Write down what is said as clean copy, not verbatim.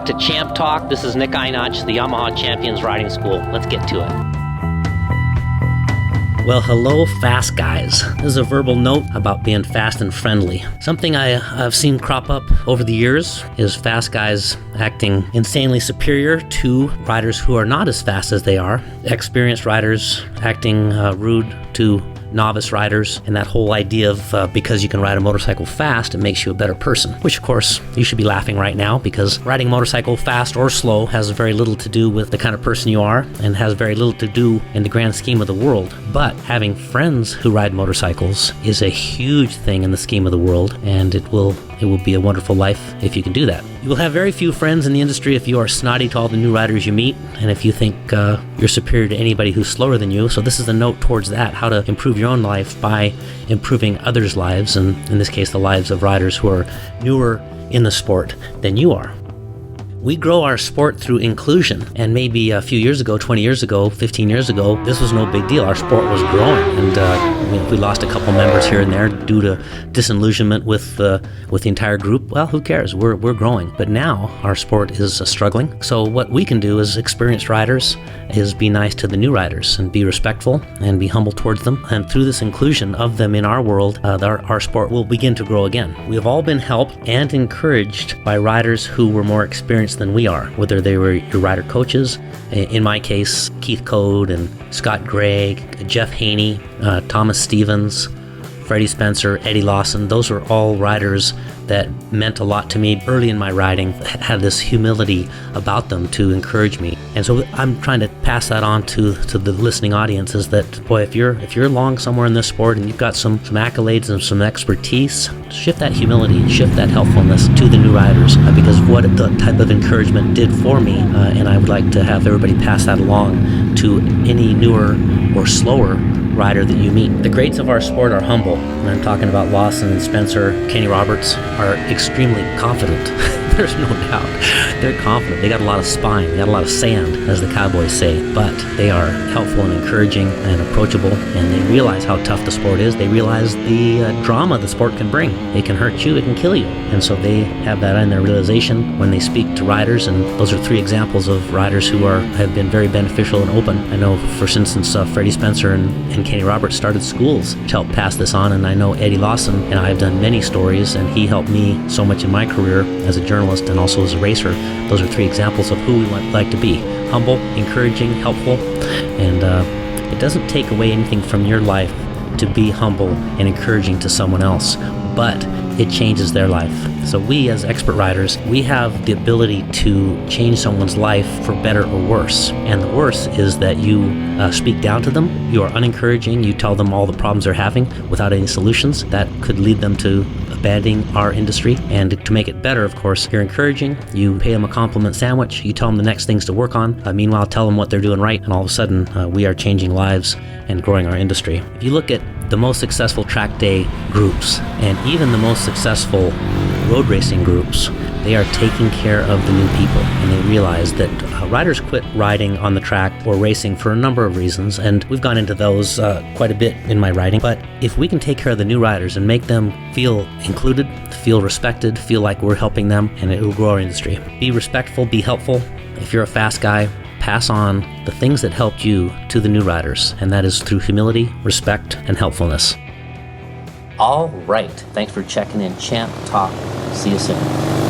back to Champ Talk. This is Nick Einach, the Yamaha Champions Riding School. Let's get to it. Well, hello, fast guys. This is a verbal note about being fast and friendly. Something I've seen crop up over the years is fast guys acting insanely superior to riders who are not as fast as they are. Experienced riders acting rude to novice riders, and that whole idea of because you can ride a motorcycle fast, it makes you a better person, which of course you should be laughing right now, because riding a motorcycle fast or slow has very little to do with the kind of person you are and has very little to do in the grand scheme of the world. But having friends who ride motorcycles is a huge thing in the scheme of the world, and it will be a wonderful life if you can do that. You will have very few friends in the industry if you are snotty to all the new riders you meet, and if you think you're superior to anybody who's slower than you. So this is a note towards that, how to improve your own life by improving others' lives, and in this case the lives of riders who are newer in the sport than you are. We grow our sport through inclusion, and maybe a few years ago, 20 years ago, 15 years ago, this was no big deal. Our sport was growing, and if we lost a couple members here and there due to disillusionment with the entire group, well, who cares? We're growing. But now our sport is struggling. So what we can do as experienced riders is be nice to the new riders and be respectful and be humble towards them. And through this inclusion of them in our world, our sport will begin to grow again. We have all been helped and encouraged by riders who were more experienced than we are, whether they were your rider coaches, in my case, Keith Code and Scott Gregg, Jeff Haney, Thomas Stevens, Freddie Spencer, Eddie Lawson. Those were all riders that meant a lot to me early in my riding, had this humility about them to encourage me. And so I'm trying to pass that on to the listening audience, is that, boy, if you're along somewhere in this sport and you've got some accolades and some expertise, shift that humility and shift that helpfulness to the new riders, because what the type of encouragement did for me, and I would like to have everybody pass that along to any newer or slower rider that you meet. The greats of our sport are humble, and I'm talking about Lawson and Spencer. Kenny Roberts are extremely confident. There's no doubt. They're confident. They got a lot of spine. They got a lot of sand, as the cowboys say. But they are helpful and encouraging and approachable, and they realize how tough the sport is. They realize the drama the sport can bring. It can hurt you. It can kill you. And so they have that in their realization when they speak to riders. And those are three examples of riders who have been very beneficial and open. I know, for instance, Freddie Spencer and Kenny Roberts started schools to help pass this on. And I know Eddie Lawson and I have done many stories, and he helped me so much in my career as a journalist and also as a racer. Those are three examples of who we would like to be: humble, encouraging, helpful. And it doesn't take away anything from your life to be humble and encouraging to someone else, but it changes their life. So we, as expert riders, we have the ability to change someone's life for better or worse. And the worse is that you speak down to them, you are unencouraging, you tell them all the problems they're having without any solutions. That could lead them to abandoning our industry. And to make it better, of course, you're encouraging, you pay them a compliment sandwich, you tell them the next things to work on, meanwhile tell them what they're doing right, and all of a sudden we are changing lives and growing our industry. If you look at the most successful track day groups and even the most successful road racing groups, they are taking care of the new people, and they realize that riders quit riding on the track or racing for a number of reasons, and we've gone into those quite a bit in my writing. But if we can take care of the new riders and make them feel included, feel respected, feel like we're helping them, and it will grow our industry. Be respectful, be helpful. If you're a fast guy, pass on the things that helped you to the new riders, and that is through humility, respect, and helpfulness. All right. Thanks for checking in Champ Talk. See you soon.